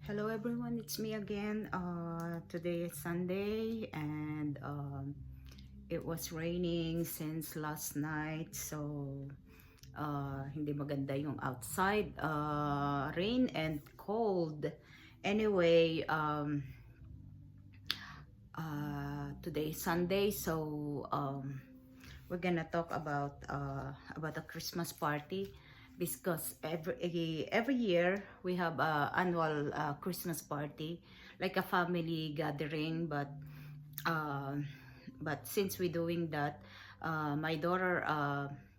Hello everyone, it's me again. Today is Sunday and it was raining since last night, so hindi maganda yung outside, rain and cold. Anyway, today is Sunday, so we're gonna talk about a Christmas party because every year we have a annual Christmas party, like a family gathering. Uh, but since we're doing that, my daughter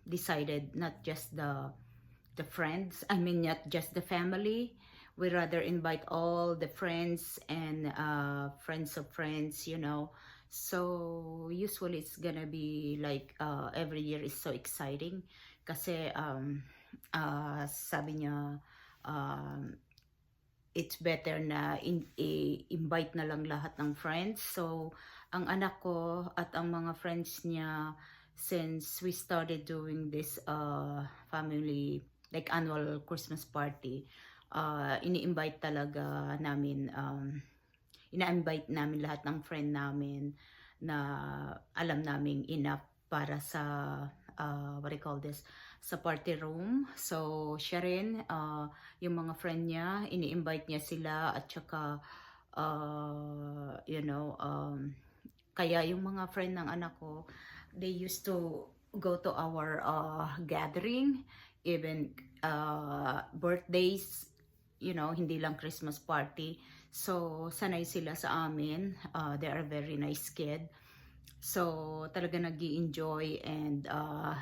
decided not just the friends, I mean not just the family. We rather invite all the friends and friends of friends, you know. So usually it's gonna be like every year is so exciting kasi sabi niya um, it's better na invite na lang lahat ng friends. So ang anak ko at ang mga friends niya, since we started doing this family like annual Christmas party, ini-invite talaga namin, ina-invite namin lahat ng friend namin na alam naming enough para sa what do you call this, sa party room. So siya rin, yung mga friend niya, ini-invite niya sila at saka you know, kaya yung mga friend ng anak ko, they used to go to our gathering, even birthdays, you know, hindi lang Christmas party. So sanay sila sa amin, they are very nice kid. So talaga nag-i-enjoy, and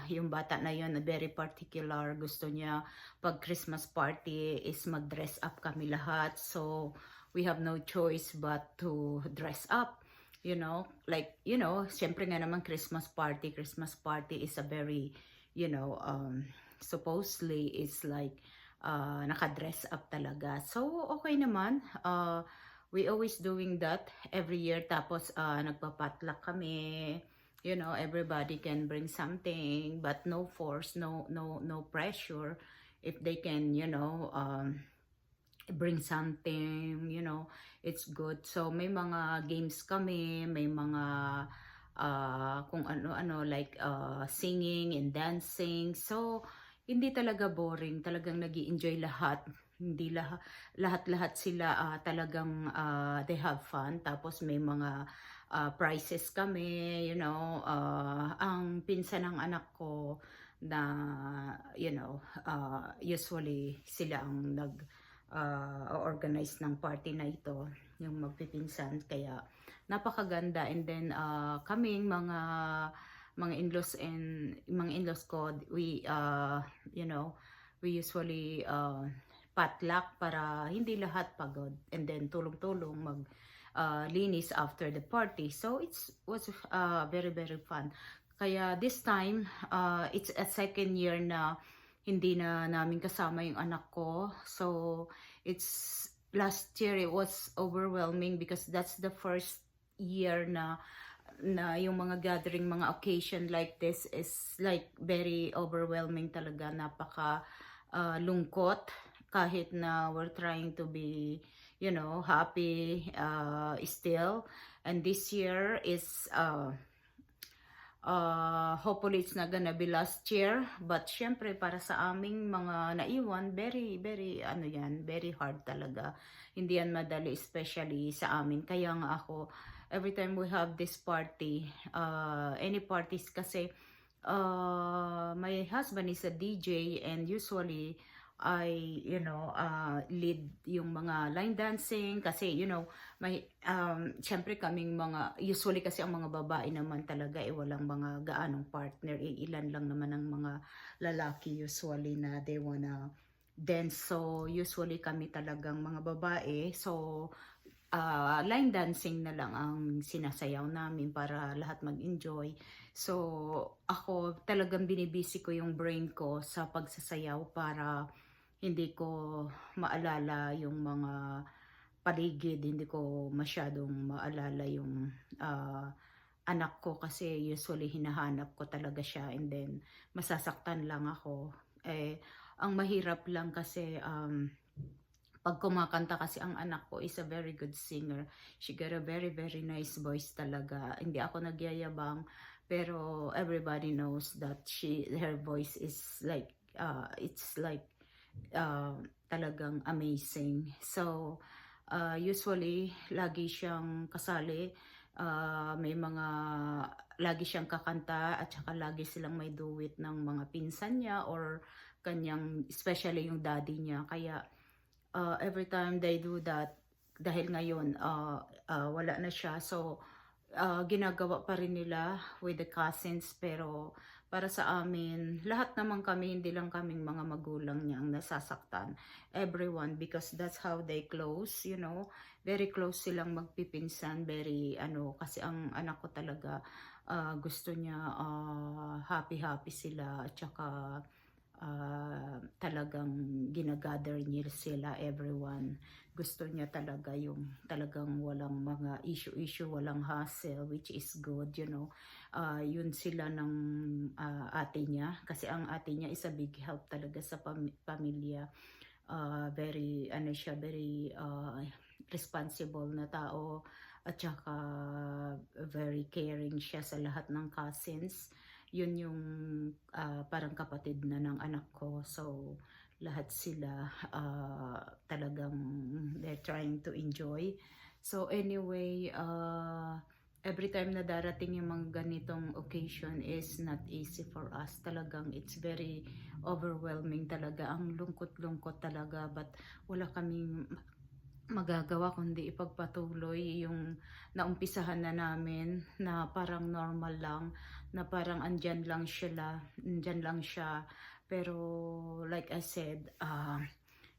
yung bata na yun very particular, gusto niya pag Christmas party is mag-dress up kami lahat. So we have no choice but to dress up, you know, like, you know, syempre nga naman Christmas party is a very, you know, supposedly is like naka-dress up talaga. So okay naman, we always doing that every year. Tapos nagpa-potluck kami, you know, everybody can bring something but no force, no pressure. If they can, you know, bring something, you know, it's good. So may mga games kami, may mga kung ano-ano, like singing and dancing. So hindi talaga boring, talagang nag-i-enjoy lahat. Hindi lahat sila talagang they have fun. Tapos may mga prizes kami, you know. Ang pinsan ng anak ko na, you know, usually sila ang organize ng party na ito, yung magpipinsan, kaya napakaganda. And then kaming mga in-laws and mga in-laws ko, we you know, we usually potluck para hindi lahat pagod, and then tulong-tulong mag linis after the party. So it was very fun. Kaya this time, it's a second year na hindi na namin kasama yung anak ko. So it's last year it was overwhelming because that's the first year na yung mga gathering, mga occasion like this is like very overwhelming talaga, napaka lungkot, kahit na we're trying to be, you know, happy still. And this year is hopefully it's not gonna be last year, but syempre para sa aming mga naiwan, very ano yan, very hard talaga. Hindi yan madali, especially sa amin. Kaya nga ako, every time we have this party, any parties kasi, my husband is a DJ, and usually I, you know, lead yung mga line dancing kasi, you know, may syempre kaming mga, usually kasi ang mga babae naman talaga walang mga gaanong partner, ilan lang naman ang mga lalaki usually na they wanna dance. So usually kami talagang mga babae, so line dancing na lang ang sinasayaw namin para lahat mag-enjoy. So ako talagang binibisi ko yung brain ko sa pagsasayaw para hindi ko maalala yung mga paligid, hindi ko masyadong maalala yung anak ko, kasi usually hinahanap ko talaga siya, and then masasaktan lang ako. Ang mahirap lang kasi pag kumakanta kasi ang anak ko is a very good singer. She got a very, very nice voice talaga. Hindi ako nagyayabang, pero everybody knows that her voice is like, it's like, uh, talagang amazing. So, usually, lagi siyang kasali. May mga, lagi siyang kakanta at saka lagi silang may duet ng mga pinsan niya or kanyang, especially yung daddy niya. Kaya, every time they do that, dahil ngayon wala na siya, so ginagawa pa rin nila with the cousins, pero para sa amin, lahat naman kami, hindi lang kaming mga magulang niya ang nasasaktan. Everyone, because that's how they close, you know, very close silang magpipinsan, very kasi ang anak ko talaga, gusto niya happy-happy sila, at saka talagang ginagather niya sila, everyone. Gusto niya talaga yung talagang walang mga issue-issue, walang hassle, which is good, you know. Yun sila ng ate niya, kasi ang ate niya is a big help talaga sa pamilya. Very, siya, very responsible na tao, at saka very caring siya sa lahat ng cousins. Yun yung parang kapatid na ng anak ko. So, lahat sila talagang they're trying to enjoy. So, anyway, every time na darating yung mga ganitong occasion is not easy for us. Talagang it's very overwhelming talaga. Ang lungkot-lungkot talaga, but wala kaming magagawa kundi ipagpatuloy yung naumpisahan na namin, na parang normal lang, na parang andyan lang siya. Pero like I said,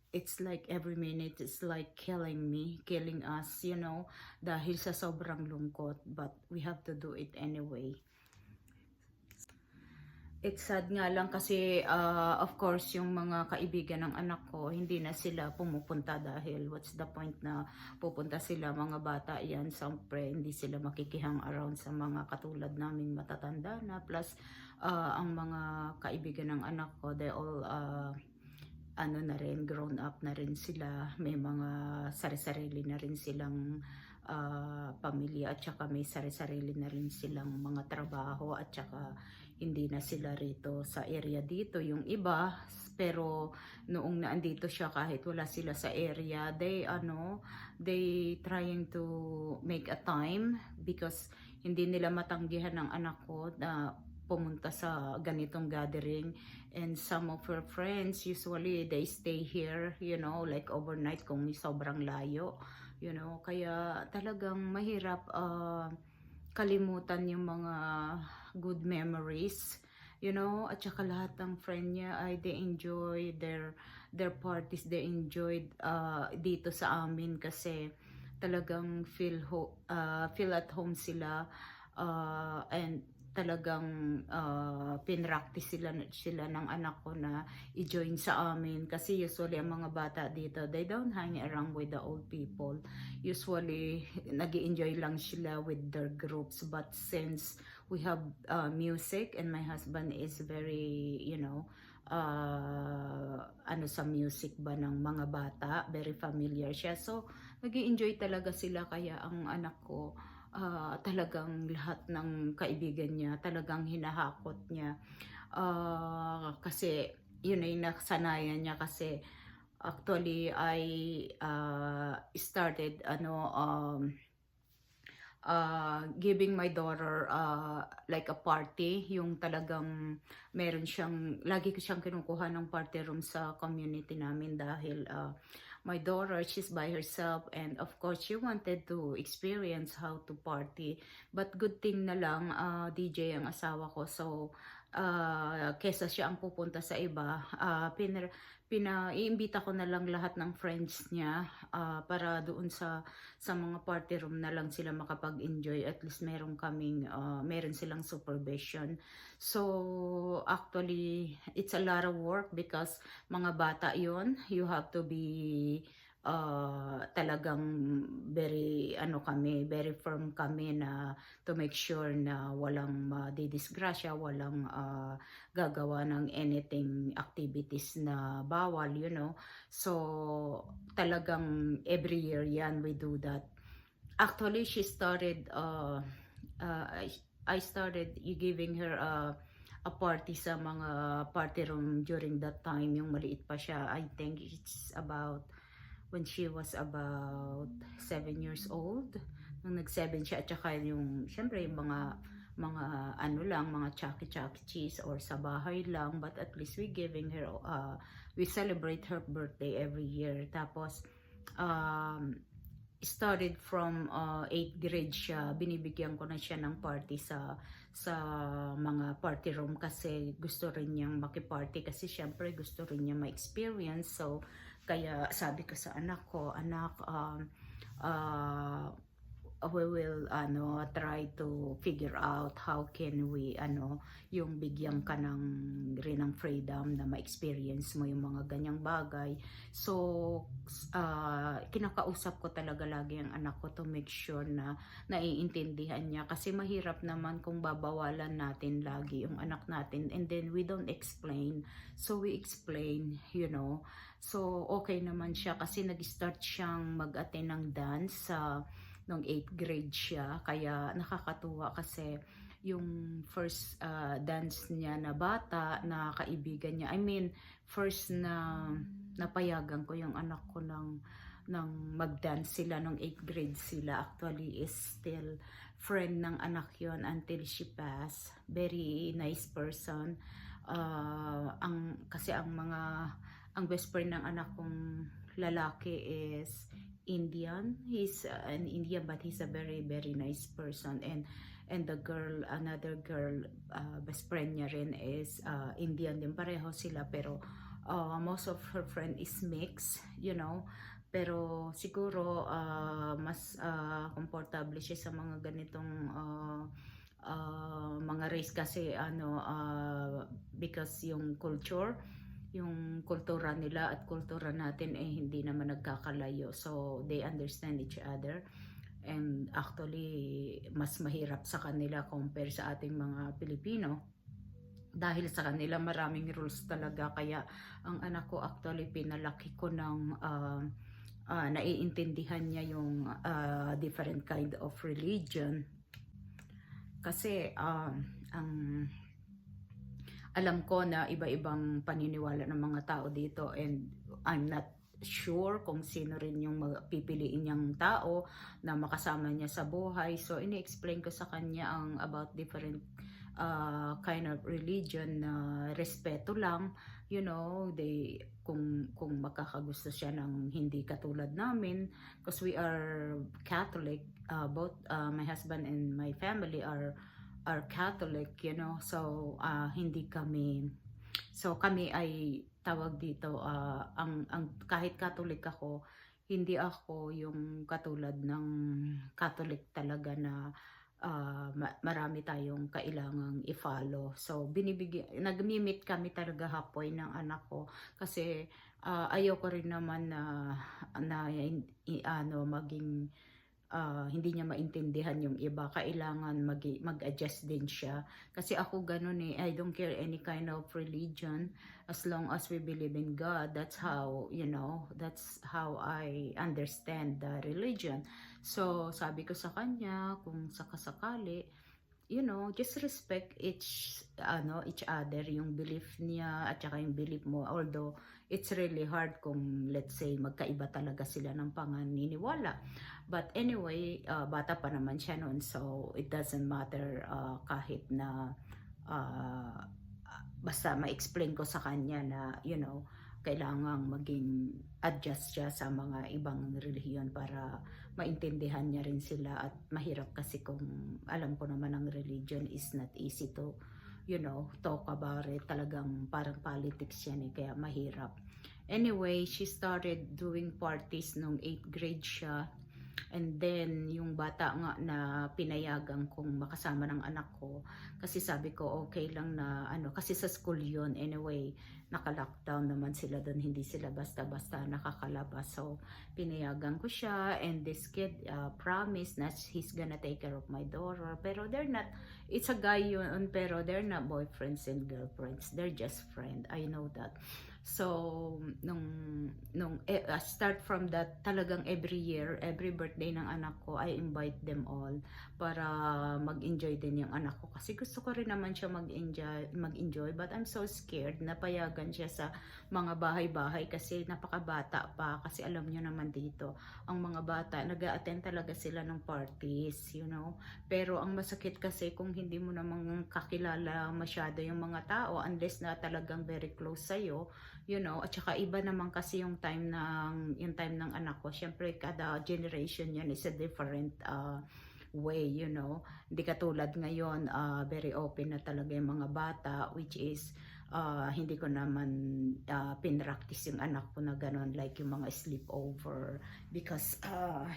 it's like every minute it's like killing us, you know, dahil sa sobrang lungkot, but we have to do it anyway. It's sad nga lang kasi of course yung mga kaibigan ng anak ko hindi na sila pumupunta, dahil what's the point na pupunta sila, mga bata yan, siyempre hindi sila makikihang around sa mga katulad naming matatanda na, plus ang mga kaibigan ng anak ko, they all na rin, grown up na rin sila, may mga sari-sarili na rin silang pamilya, at saka may sari-sarili na rin silang mga trabaho, at saka hindi na sila rito sa area dito. Yung iba, pero noong naandito siya, kahit wala sila sa area, they trying to make a time, because hindi nila matanggihan ng anak ko na pumunta sa ganitong gathering. And some of her friends, usually they stay here, you know, like overnight kung sobrang layo, you know. Kaya talagang mahirap kalimutan yung mga good memories, you know. At saka lahat ng friend niya ay they enjoy their parties, they enjoyed dito sa amin, kasi talagang feel at home sila, and talagang pinractice sila ng anak ko na i-join sa amin, kasi usually ang mga bata dito, they don't hang around with the old people. Usually nag-enjoy lang sila with their groups, but since we have music, and my husband is very, you know, sa music ba ng mga bata, very familiar siya, so nag-enjoy talaga sila. Kaya ang anak ko, talagang lahat ng kaibigan niya talagang hinahakot niya, kasi yun ay nakasanayan niya. Kasi actually I started giving my daughter like a party, yung talagang meron siyang, lagi ko siyang kinukuha ng party room sa community namin, dahil my daughter, she's by herself, and of course she wanted to experience how to party. But good thing na lang, DJ ang asawa ko, so kesa siya ang pupunta sa iba, iimbita ko na lang lahat ng friends niya, para doon sa mga party room na lang sila makapag-enjoy. At least meron silang supervision. So actually it's a lot of work, because mga bata yon, you have to be talagang very firm kami na to make sure na walang madidisgrasya, walang gagawa ng anything activities na bawal, you know. So talagang every year yan we do that. Actually, she started I started giving her a party sa mga party room during that time, yung maliit pa siya. I think it's about when she was about 7 years old. Nung nag-7 siya, at saka yung, syempre, yung mga ano lang, mga Chucky Cheese or sa bahay lang, but at least we giving her, we celebrate her birthday every year. Tapos, started from 8th grade siya, binibigyan ko na siya ng party sa mga party room kasi gusto rin niyang makiparty kasi syempre gusto rin niya ma-experience. So kaya sabi ko sa anak ko, anak, we will try to figure out how can we yung bigyan ka rin ng freedom na ma-experience mo yung mga ganyang bagay. So kinakausap ko talaga lagi ang anak ko to make sure na naiintindihan niya, kasi mahirap naman kung babawalan natin lagi yung anak natin and then we don't explain. So we explain, you know. So okay naman siya kasi nag-start siyang mag-attend ng dance nung 8th grade siya, kaya nakakatuwa kasi yung first dance niya na bata na kaibigan niya, I mean first na napayagan ko yung anak ko ng mag-dance sila nung 8th grade sila. Actually is still friend ng anak yon until she passed. Very nice person. Kasi ang best friend ng anak kong lalaki is Indian. He's an Indian, but he's a very very nice person, and the girl, another girl, best friend niya rin is Indian din. Pareho sila, pero most of her friend is mixed, you know. Pero siguro mas komportable siya sa mga ganitong mga race kasi because yung kultura nila at kultura natin hindi naman nagkakalayo, so they understand each other, and actually mas mahirap sa kanila compare sa ating mga Pilipino dahil sa kanila maraming rules talaga. Kaya ang anak ko actually pinalaki ko ng naiintindihan niya yung different kind of religion, kasi alam ko na iba-ibang paniniwala ng mga tao dito, and I'm not sure kung sino rin yung pipiliin niyang tao na makasama niya sa buhay. So ini-explain ko sa kanya ang about different kind of religion na respeto lang, you know. Kung makakagusto siya ng hindi katulad namin, because we are Catholic, both my husband and my family are Catholic, you know. So kami ay tawag dito, ang kahit Catholic ako, hindi ako yung katulad ng Catholic talaga na marami tayong kailangang i-follow. So nag-meet kami talaga halfway ng anak ko, kasi ayaw ko rin naman na maging hindi niya maintindihan yung iba. Kailangan mag-adjust din siya, kasi ako ganun I don't care any kind of religion as long as we believe in God. That's how, you know, that's how I understand the religion. So sabi ko sa kanya, kung sakasakali, you know, just respect each other, yung belief niya at saka yung belief mo, although it's really hard kung let's say magkaiba talaga sila ng panganiniwala. But anyway, bata pa naman siya noon, so it doesn't matter, kahit na basta ma-explain ko sa kanya na, you know, kailangang maging adjust siya sa mga ibang relihiyon para maintindihan niya rin sila. At mahirap kasi kung alam ko naman ang religion is not easy to, you know, talk about it. Talagang parang politics yan kaya mahirap. Anyway, she started doing parties nung 8th grade siya. And then, yung bata nga na pinayagan kong makasama ng anak ko, kasi sabi ko okay lang na ano, kasi sa school yun anyway, naka-lockdown naman sila doon, hindi sila basta-basta nakakalabas. So, pinayagan ko siya, and this kid promised na he's gonna take care of my daughter. Pero they're not, it's a guy yun, pero they're not boyfriends and girlfriends. They're just friend. I know that. So, start from that, talagang every year, every birthday ng anak ko, I invite them all para mag-enjoy din yung anak ko. Kasi gusto ko rin naman siya mag-enjoy, but I'm so scared na payagan siya sa mga bahay-bahay kasi napakabata pa. Kasi alam nyo naman dito, ang mga bata, nag-a-attend talaga sila ng parties, you know. Pero ang masakit kasi kung hindi mo namang kakilala masyado yung mga tao, unless na talagang very close sa'yo, you know, at saka iba naman kasi yung time ng anak ko. Syempre kada generation yan is a different way, you know. Hindi katulad ngayon, very open na talaga yung mga bata, which is hindi ko naman pinractice yung anak ko na gano'n, like yung mga sleepover, because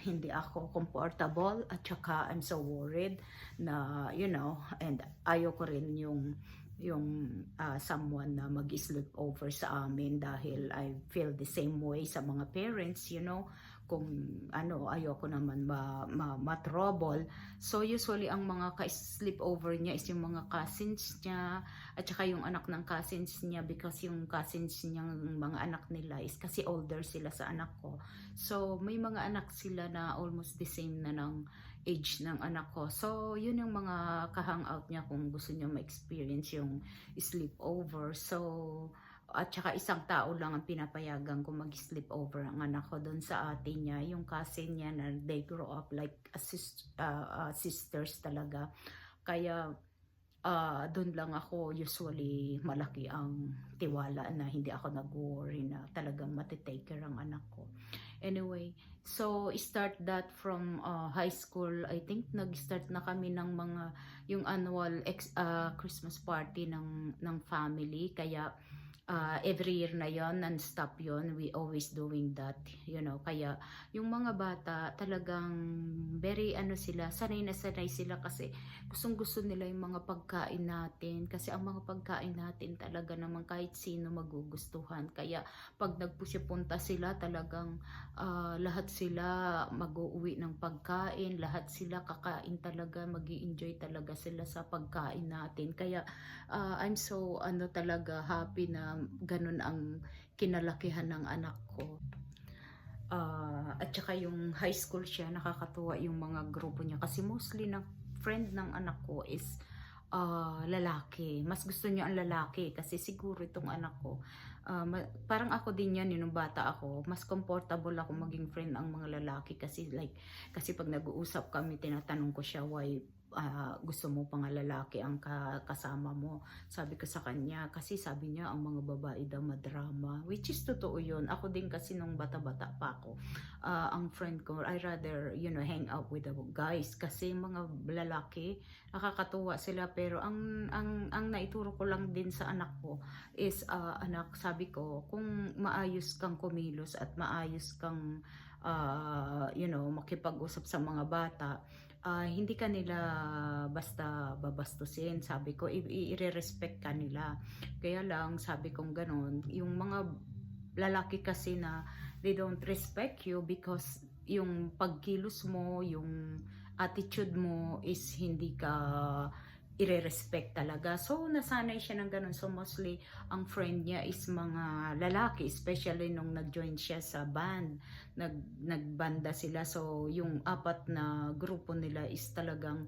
hindi ako comfortable, at saka I'm so worried na, you know, and ayoko rin yung someone na mag-sleep over sa amin, dahil I feel the same way sa mga parents, you know, kung ano, ayoko naman ma-trouble. So usually ang mga ka-sleep over niya is yung mga cousins niya, at saka yung anak ng cousins niya, because yung cousins niyang mga anak nila is kasi older sila sa anak ko. So may mga anak sila na almost the same na ng age ng anak ko. So, yun yung mga ka-hangout niya kung gusto niyo ma-experience yung sleepover. So, at saka isang tao lang ang pinapayagan ko mag-sleepover ang anak ko doon sa ate niya, yung cousin niya na they grow up like sisters talaga. Kaya, doon lang ako usually malaki ang tiwala na hindi ako nag-worry na talagang matitake care ang anak ko. Anyway, so start that from high school. I think nag-start na kami ng mga yung annual Christmas party ng family. Kaya every year na yon, non-stop yon, we always doing that, you know. Kaya yung mga bata talagang very ano sila, sanay na sanay sila, kasi gustong gusto nila yung mga pagkain natin, kasi ang mga pagkain natin talaga naman kahit sino magugustuhan. Kaya pag nagpupunta sila, talagang lahat sila mag-uuwi ng pagkain, lahat sila kakain talaga, magi-enjoy talaga sila sa pagkain natin. Kaya I'm so ano talaga happy na ganun ang kinalakihan ng anak ko. At saka yung high school siya, nakakatuwa yung mga grupo niya, kasi mostly na friend ng anak ko is lalaki. Mas gusto niya ang lalaki, kasi siguro itong anak ko, parang ako din yan, yung bata ako, mas comfortable ako maging friend ang mga lalaki, kasi kasi pag nag-uusap kami, tinatanong ko siya, why gusto mo pang lalaki ang kasama mo. Sabi ko sa kanya, kasi sabi niya ang mga babae daw madrama, which is totoo yun. Ako din kasi nung bata-bata pa ako, ang friend ko, I rather, you know, hang out with the guys, kasi mga lalaki nakakatuwa sila. Pero ang naituro ko lang din sa anak ko is, anak, sabi ko, kung maayos kang kumilos at maayos kang you know, makipag-usap sa mga bata, hindi ka nila basta babastusin. Sabi ko, i-respect ka nila. Kaya lang, sabi kong ganun, yung mga lalaki kasi na they don't respect you because yung pagkilos mo, yung attitude mo is hindi ka i-respect talaga. So, nasanay siya ng ganun. So, mostly, ang friend niya is mga lalaki, especially nung nag-join siya sa band. Nagbanda sila. So, yung apat na grupo nila is talagang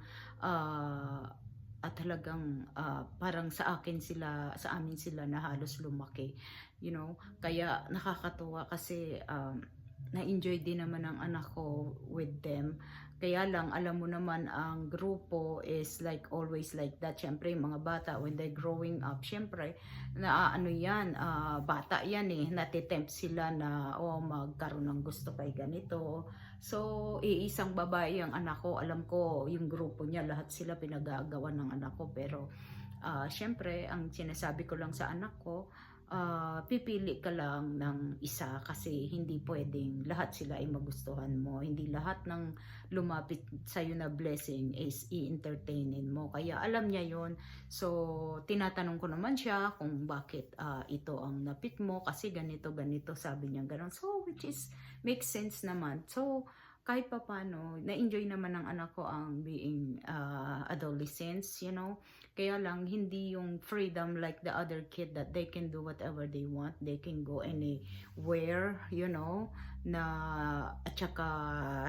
parang sa akin sila, sa amin sila na halos lumaki. You know, kaya nakakatuwa kasi na-enjoy din naman ng anak ko with them. Kaya lang, alam mo naman, ang grupo is like always like that. Syempre, yung mga bata, when they're growing up, syempre, na ano yan, bata yan eh, natitempt sila na, magkaroon ng gusto kay ganito. So, iisang babae ang anak ko, alam ko, yung grupo niya, lahat sila pinag-aagawan ng anak ko. Pero, syempre, ang sinasabi ko lang sa anak ko, pipili ka lang ng isa kasi hindi pwedeng lahat sila ay magustuhan mo. Hindi lahat ng lumapit sa'yo na blessing is i-entertainin mo. Kaya alam niya yon. So, tinatanong ko naman siya kung bakit ito ang napik mo kasi ganito, ganito, sabi niya gano'n. So, which is, makes sense naman. So, kahit pa paano, na-enjoy naman ng anak ko ang being adolescents, you know. Kaya lang, hindi yung freedom like the other kid that they can do whatever they want. They can go anywhere, you know, na at saka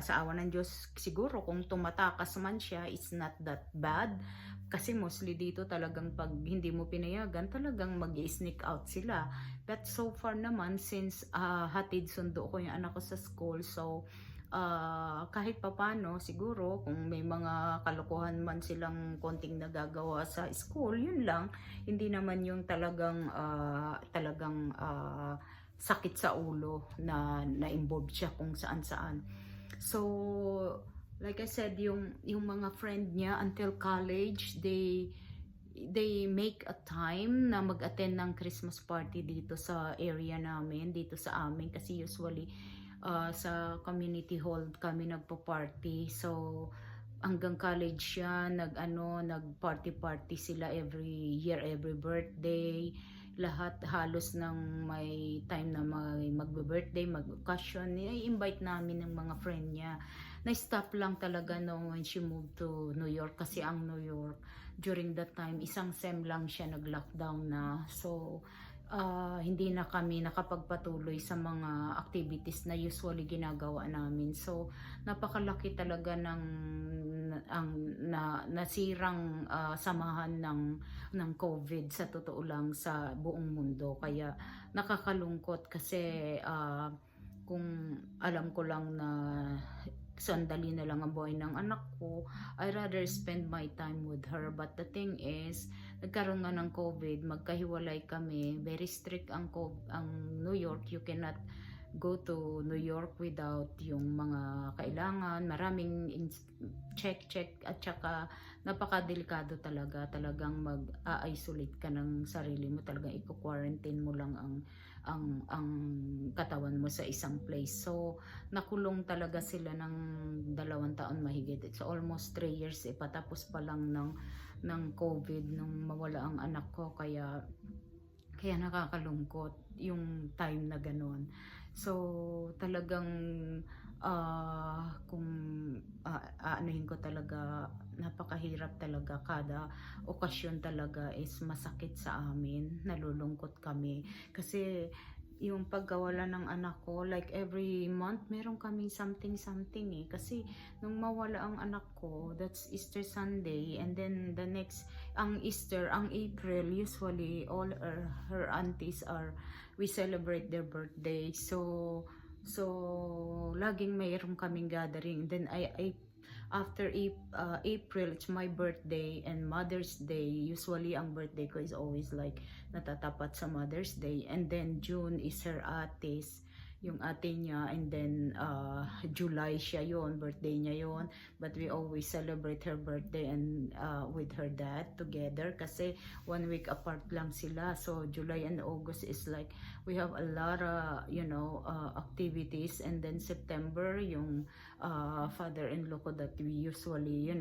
sa awa ng Diyos, siguro kung tumatakas man siya, it's not that bad. Kasi mostly dito talagang pag hindi mo pinayagan, talagang mag-sneak out sila. But so far naman, since hatid sundo ko yung anak ko sa school, so kahit papano siguro kung may mga kalokohan man silang konting nagagawa sa school, yun lang. Hindi naman yung talagang sakit sa ulo na na-involve siya kung saan-saan. So, like I said, yung mga friend niya until college, they make a time na mag-attend ng Christmas party dito sa area namin, dito sa amin, kasi usually sa community hall kami nagpo-party. So hanggang college siya, nag-party sila every year, every birthday. Lahat halos ng may time na magbe-birthday, mag-occasion, i-invite namin ng mga friend niya. Na-stop lang talaga no when she moved to New York kasi ang New York during that time isang sem lang siya nag-lockdown na. So hindi na kami nakapagpatuloy sa mga activities na usually ginagawa namin. So, napakalaki talaga ng nasirang samahan ng COVID sa totoo lang sa buong mundo. Kaya nakakalungkot kasi kung alam ko lang na sandali na lang ang buhay ng anak ko, I rather spend my time with her. But the thing is, nagkaroon nga ng COVID, magkahiwalay kami, very strict ang New York. You cannot go to New York without yung mga kailangan, maraming check at saka napakadelikado talagang mag-isolate ka ng sarili mo, talagang i-quarantine mo lang ang katawan mo sa isang place. So nakulong talaga sila ng 2 taon mahigit. It's almost 3 years patapos pa lang ng COVID nung mawala ang anak ko. Kaya nakakalungkot yung time na gano'n. So talagang kung aanuhin ko talaga, napakahirap talaga. Kada okasyon talaga is masakit sa amin, nalulungkot kami kasi yung pagkawala ng anak ko, like every month meron kaming something kasi nung mawala ang anak ko, that's Easter Sunday, and then the next ang Easter, ang April, usually all her aunties we celebrate their birthday. So laging mayroon kaming gathering. Then after April, it's my birthday and Mother's Day. Usually ang birthday ko is always like natatapat sa Mother's Day, and then June is her ate's, yung ate niya, and then July siya yon, birthday niya yon. But we always celebrate her birthday and with her dad together kasi 1 week apart lang sila. So July and August is like we have a lot of activities, and then September yung father-in-law ko that we usually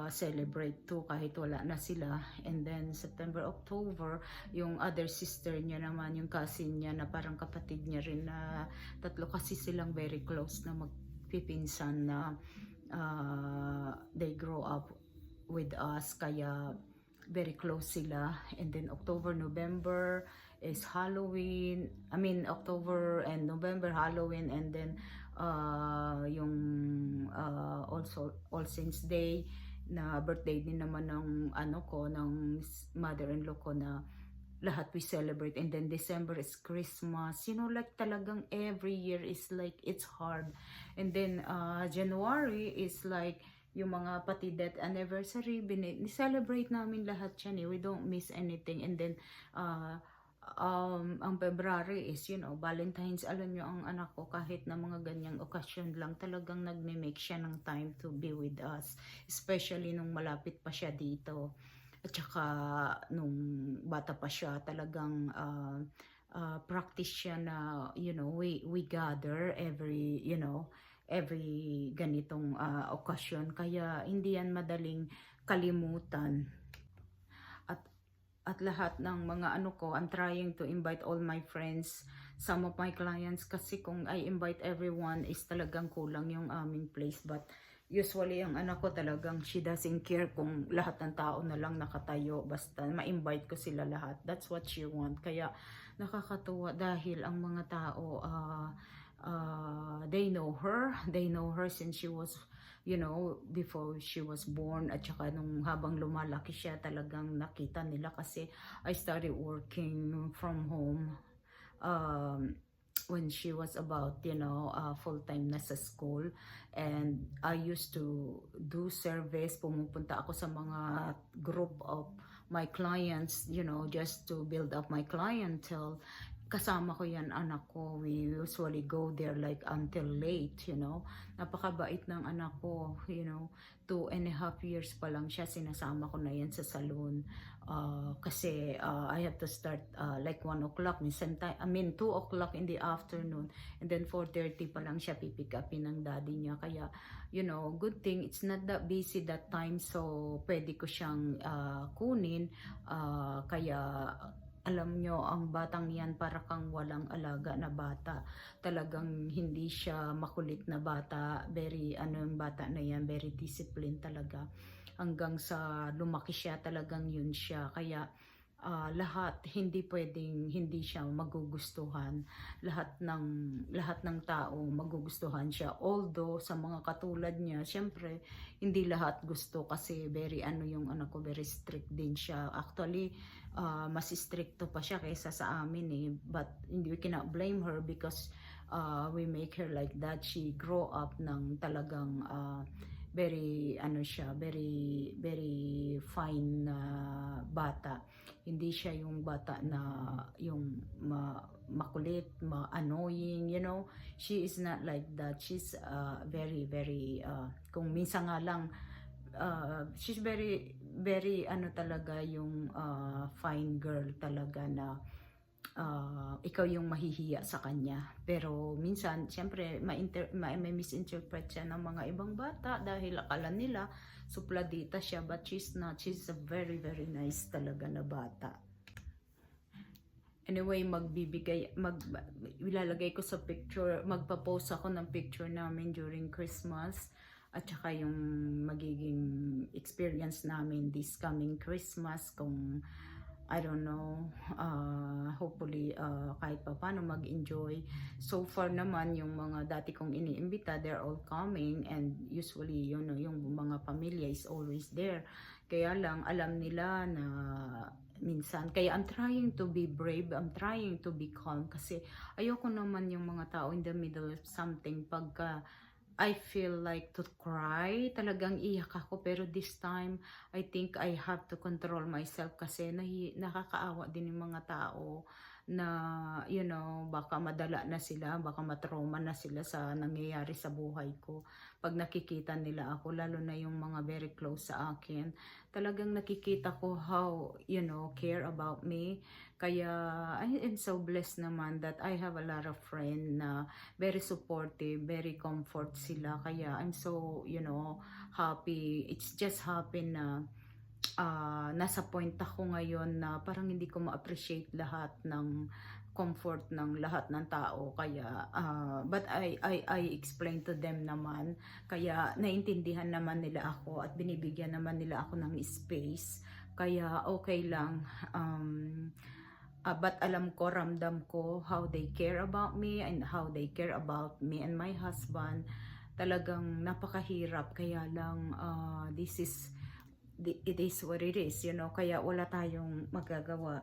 celebrate too kahit wala na sila. And then September, October, yung other sister niya naman, yung cousin niya na parang kapatid niya rin, na tatlo kasi silang very close na magpipinsan na they grow up with us, kaya very close sila. And then October, November is Halloween. I mean October and November Halloween, and then yung also All Saints Day na birthday din naman ng ng mother-in-law ko, na lahat we celebrate. And then December is Christmas, like talagang every year is like it's hard. And then January is like yung mga pati death anniversary, ni-celebrate namin lahat yan we don't miss anything. And then ang February is Valentine's. Alam nyo, ang anak ko kahit na mga ganyang okasyon lang, talagang nagme-make siya ng time to be with us, especially nung malapit pa siya dito. At saka nung bata pa siya talagang practice siya na, we gather every, every ganitong okasyon. Kaya hindi yan madaling kalimutan. At lahat ng mga ano ko, I'm trying to invite all my friends, some of my clients, kasi kung I invite everyone is talagang kulang yung aming place. But usually ang anak ko talagang she doesn't care kung lahat ng tao na lang nakatayo, basta ma-invite ko sila lahat. That's what she want. Kaya nakakatuwa dahil ang mga tao they know her since she was, before she was born, at saka nung habang lumalaki siya talagang nakita nila kasi I started working from home when she was about, full-time na sa school, and I used to do service, pumupunta ako sa mga group of my clients, just to build up my clientele. Kasama ko yan anak ko, we usually go there like until late, napakabait ng anak ko, 2.5 years pa lang siya, sinasama ko na yan sa salon. Kasi I have to start like 1 o'clock, minsan 2 o'clock in the afternoon, and then 4:30 pa lang siya pipick upin ng daddy niya. Kaya good thing it's not that busy that time, so pwede ko siyang kunin. Kaya alam nyo, ang batang yan para kang walang alaga na bata. Talagang hindi siya makulit na bata. Very, yung bata na yan, very disciplined talaga. Hanggang sa lumaki siya, talagang yun siya. Kaya lahat, hindi pwedeng hindi siya magugustuhan. Lahat ng tao magugustuhan siya. Although, sa mga katulad niya, syempre, hindi lahat gusto kasi very, yung anak ko, very strict din siya. Actually, mas stricto pa siya kaysa sa amin eh. But we cannot blame her because we make her like that. She grow up ng talagang very very very fine bata. Hindi siya yung bata na yung makulit, annoying, she is not like that. She's very very kung minsan nga lang she's very very talaga yung fine girl talaga na ikaw yung mahihiya sa kanya. Pero minsan, siyempre, may misinterpret siya ng mga ibang bata dahil akala nila supladita siya, but she's not. She's a very, very nice talaga na bata. Anyway, ilalagay ko sa picture, magpa-post ako ng picture namin during Christmas, at saka yung magiging experience namin this coming Christmas, kung I don't know, hopefully kahit pa paano mag-enjoy. So far naman, yung mga dati kong iniimbita, they're all coming, and usually, yung mga pamilya is always there. Kaya lang, alam nila na minsan, kaya I'm trying to be brave, I'm trying to be calm, kasi ayoko naman yung mga tao in the middle of something, pagka I feel like to cry, talagang iyak ako. Pero this time, I think I have to control myself kasi nakakaawa din yung mga tao na, baka madala na sila, baka matrauma na sila sa nangyayari sa buhay ko. Pag nakikita nila ako, lalo na yung mga very close sa akin, talagang nakikita ko how, care about me. Kaya I am so blessed naman that I have a lot of friends na very supportive, very comfort sila. Kaya I'm so, happy. It's just happy na nasa point ako ngayon na parang hindi ko ma-appreciate lahat ng comfort ng lahat ng tao. Kaya but I explain to them naman, kaya naintindihan naman nila ako at binibigyan naman nila ako ng space, kaya okay lang. But alam ko, ramdam ko how they care about me and how they care about me and my husband. Talagang napakahirap, kaya lang it is what it is, kaya wala tayong magagawa.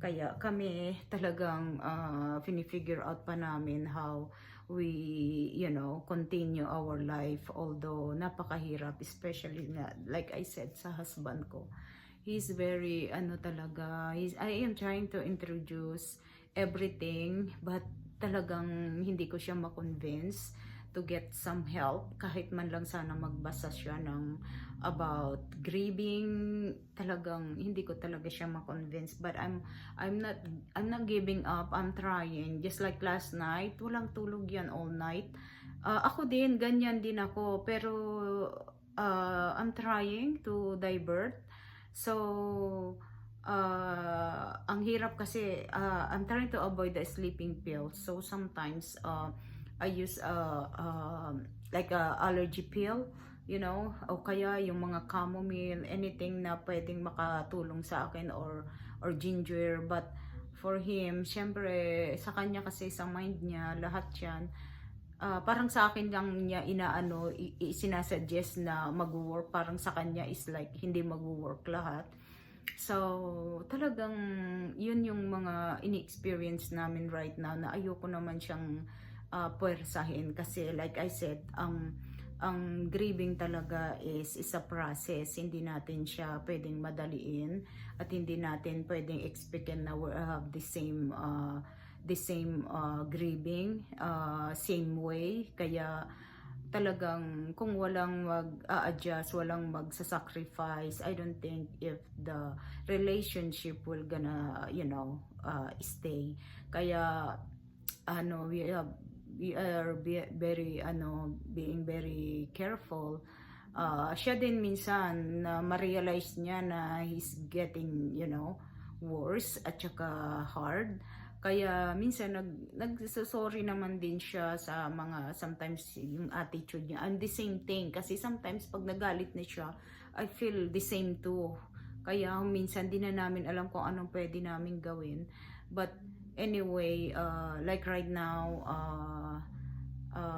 Kaya kami talagang fini-figure out pa namin how we, continue our life. Although napakahirap, especially like I said, sa husband ko. He's very, talaga, I am trying to introduce everything, but talagang hindi ko siya ma-convince to get some help, kahit man lang sana magbasa siya ng about grieving. Talagang hindi ko talaga siya ma-convince, but I'm not giving up. I'm trying. Just like last night, walang tulog yan all night. Ako din, ganyan din ako, pero I'm trying to divert. So ang hirap kasi, I'm trying to avoid the sleeping pills. So sometimes I use like a allergy pill, you know, o kaya yung mga chamomile, anything na pwedeng makatulong sa akin, or ginger. But for him, syempre sa kanya kasi, sa mind niya lahat yan, parang sa akin lang niya inaano, sinasuggest na mag-work. Parang sa kanya is like hindi mag-work lahat. So, talagang yun yung mga ini-experience namin right now, na ayoko naman siyang puwersahin kasi like I said, ang grieving talaga is a process. Hindi natin siya pwedeng madaliin, at hindi natin pwedeng expectin na we have the same grieving, same way. Kaya talagang kung walang mag-a-adjust, walang magsa-sacrifice, I don't think if the relationship will gonna, stay. Kaya ano, we are very being very careful. Siya din minsan na ma-realize niya na he's getting, worse at saka hard. Kaya minsan nagsasorry naman din siya sa mga, sometimes yung attitude niya. And the same thing, kasi sometimes pag nagalit na siya, I feel the same too. Kaya minsan di na namin alam kung anong pwede namin gawin. But anyway, like right now,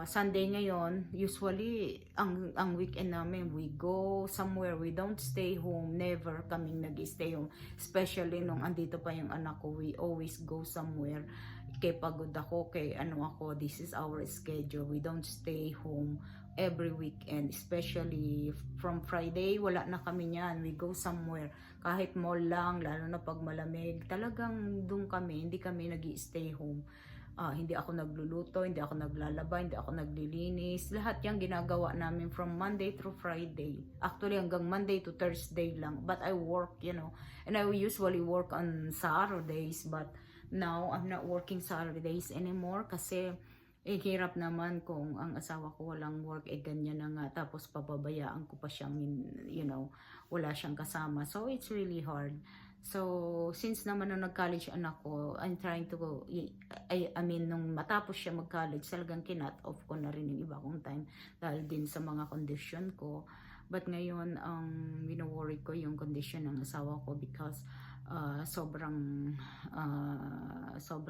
Sunday ngayon, usually ang weekend namin, we go somewhere. We don't stay home. Never kaming nag-stay home. Especially nung andito pa yung anak ko, we always go somewhere. Kay pagod ako, kay ako, this is our schedule. We don't stay home every weekend. Especially from Friday, wala na kami niyan. We go somewhere. Kahit mall lang, lalo na pag malamig. Talagang doon kami, hindi kami nag-stay home. Hindi ako nagluluto, hindi ako naglalaba, hindi ako naglilinis. Lahat yan ginagawa namin from Monday through Friday. Actually, hanggang Monday to Thursday lang. But I work, and I usually work on Saturdays. But now, I'm not working Saturdays anymore kasi hirap naman kung ang asawa ko walang work, ganyan na nga. Tapos pababayaan ko pa siyang, wala siyang kasama. So, it's really hard. So, since naman nung nag-college anak ko, I'm trying to go, nung matapos siya mag-college, talagang kinat off ko na rin yung iba kong time dahil din sa mga condition ko. But ngayon, ang wino-worry ko yung condition ng asawa ko because sobra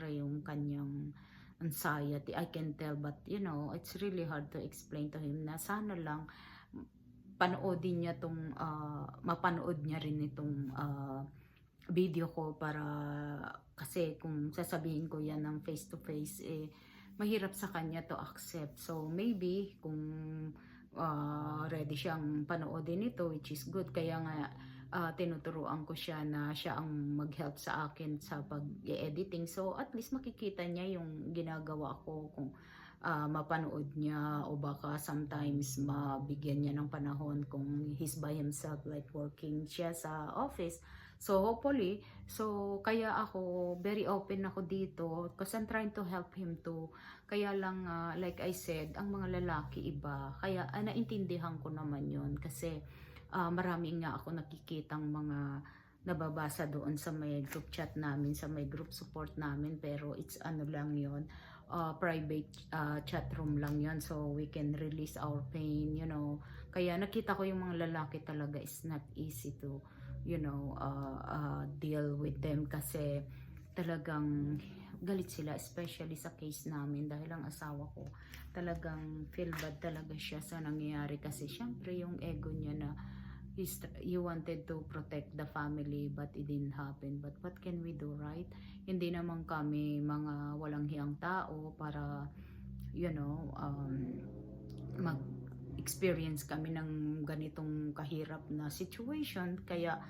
yung kanyang anxiety. I can tell, but it's really hard to explain to him na sana lang panoodin niya mapanood niya rin itong video ko, para kasi kung sasabihin ko yan ng face to face, mahirap sa kanya to accept. So maybe kung ready siyang panoodin ito, which is good, kaya nga tinuturuan ko siya na siya ang mag-help sa akin sa pag-editing. So at least makikita niya yung ginagawa ko, kung mapanood niya, o baka sometimes mabigyan niya ng panahon kung he's by himself, like working siya sa office. So hopefully, kaya ako very open ako dito because I'm trying to help him too. Kaya lang like I said, ang mga lalaki iba. Kaya naintindihan ko naman 'yon kasi marami nga ako nakikitang mga nababasa doon sa may group chat namin, sa may group support namin, pero it's lang 'yon. Private chat room lang 'yon, so we can release our pain, Kaya nakita ko yung mga lalaki talaga is not easy to deal with them kasi talagang galit sila, especially sa case namin dahil ang asawa ko talagang feel bad talaga siya sa nangyayari kasi syempre yung ego niya na he wanted to protect the family but it didn't happen. But what can we do, right? Hindi naman kami mga walang hiyang tao para experience kami ng ganitong kahirap na situation. Kaya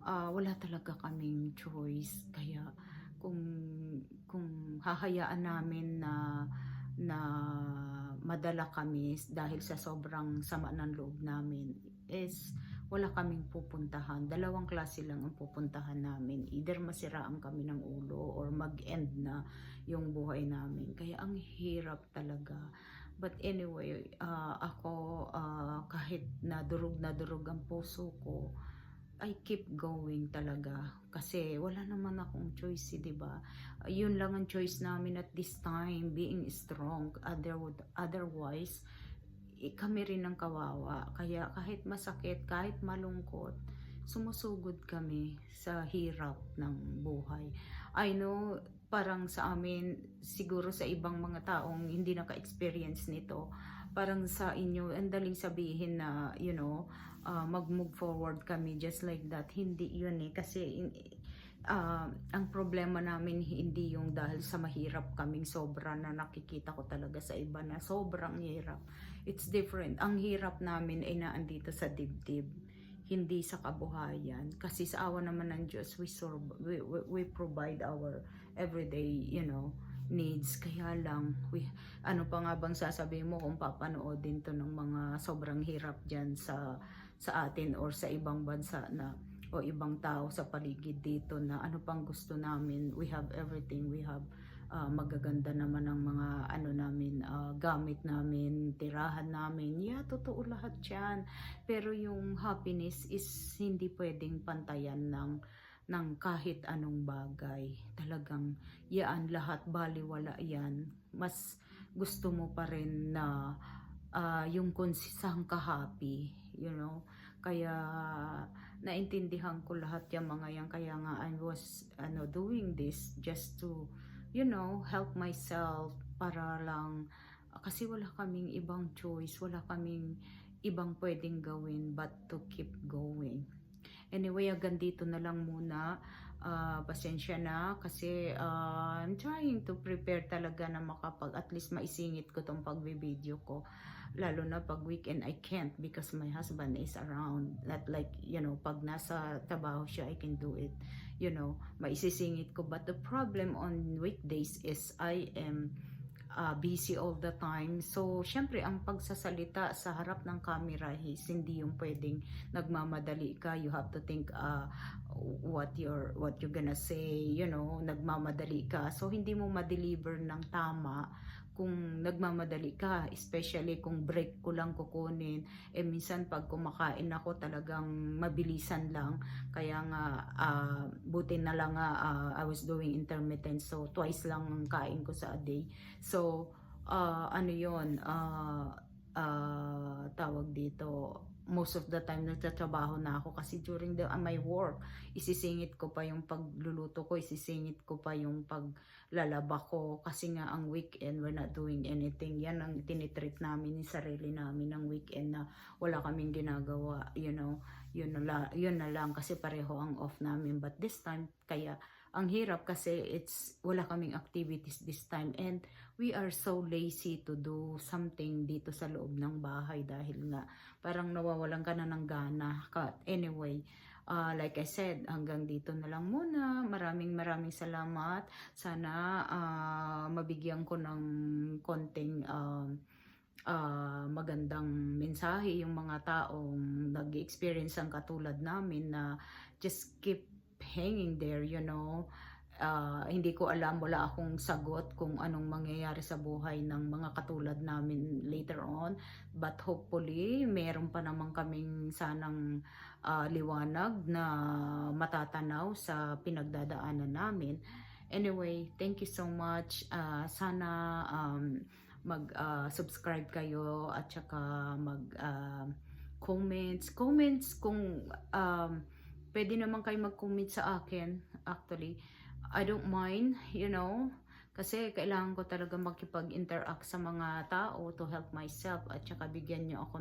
wala talaga kaming choice. Kaya kung hahayaan namin na na madala kami dahil sa sobrang sama ng loob namin is wala kaming pupuntahan. Dalawang klase lang ang pupuntahan namin. Either masiraan kami ng ulo or mag-end na yung buhay namin. Kaya ang hirap talaga. But anyway, ako kahit na durog ang puso ko, I keep going talaga kasi wala naman akong choice, 'di ba? Yun lang ang choice namin at this time, being strong. Otherwise, kami rin ang kawawa. Kaya kahit masakit, kahit malungkot, sumusugod kami sa hirap ng buhay. I know parang sa amin, siguro sa ibang mga taong hindi naka-experience nito, parang sa inyo, ang daling sabihin na, mag-move forward kami just like that. Hindi yun eh. Kasi ang problema namin hindi yung dahil sa mahirap kaming sobra na nakikita ko talaga sa iba na sobrang hirap. It's different. Ang hirap namin ay naandito sa dibdib, hindi sa kabuhayan. Kasi sa awa naman ng Diyos, we provide our everyday, needs. Kaya lang, ano pa nga bang sasabihin mo kung papanoodin to ng mga sobrang hirap dyan sa atin or sa ibang bansa na o ibang tao sa paligid dito na ano pang gusto namin. We have everything. We have magaganda naman ang mga namin, gamit namin, tirahan namin. Yeah, totoo lahat yan. Pero yung happiness is hindi pwedeng pantayan ng kahit anong bagay. Talagang yan lahat baliwala yan. Mas gusto mo pa rin na yung konsisang ka-happy, Kaya naintindihan ko lahat yung mga yan. Kaya nga I was doing this just to help myself para lang kasi wala kaming ibang choice, wala kaming ibang pwedeng gawin but to keep going. Anyway, hanggang dito na lang muna. Pasensya na kasi I'm trying to prepare talaga na at least maisingit ko tong pagbibideo ko. Lalo na pag weekend, I can't because my husband is around. Not like, pag nasa trabaho siya, I can do it. Maisisingit ko. But the problem on weekdays is I am busy all the time. So, syempre, ang pagsasalita sa harap ng camera is hindi yung pwedeng nagmamadali ka. You have to think what you're gonna say, nagmamadali ka. So, hindi mo ma-deliver ng tama kung nagmamadali ka, especially kung break ko lang kukunin. Minsan pag kumakain ako talagang mabilisan lang. Kaya nga, buti na lang I was doing intermittent. So, twice lang ang kain ko sa a day. So, tawag dito, most of the time nagtatrabaho na ako kasi during my work, isisingit ko pa yung pagluluto ko, isisingit ko pa yung paglalaba ko kasi nga ang weekend we're not doing anything. Yan ang tinitreat namin ni sarili namin ng weekend na wala kaming ginagawa, yun na lang kasi pareho ang off namin. But this time, kaya ang hirap kasi wala kaming activities this time and we are so lazy to do something dito sa loob ng bahay dahil nga parang nawawalan ka na ng gana. Anyway, like I said, hanggang dito na lang muna. Maraming salamat. Sana mabigyan ko ng konting magandang mensahe yung mga taong nag-experience ang katulad namin na just keep hanging there, hindi ko alam, wala akong sagot kung anong mangyayari sa buhay ng mga katulad namin later on, but hopefully meron pa naman kaming sanang liwanag na matatanaw sa pinagdadaanan namin. Anyway, thank you so much. Sana mag-subscribe kayo at saka comments kung pwede naman kayo mag-comment sa akin. Actually, I don't mind, kasi kailangan ko talaga makipag-interact sa mga tao to help myself at saka bigyan niyo ako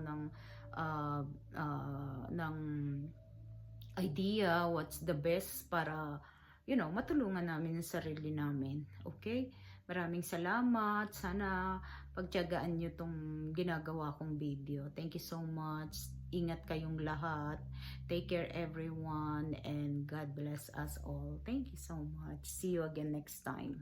ng idea what's the best para matulungan namin ang sarili namin. Okay? Maraming salamat. Sana pagtiyagaan niyo tong ginagawa kong video. Thank you so much. Ingat kayong lahat. Take care everyone and God bless us all. Thank you so much. See you again next time.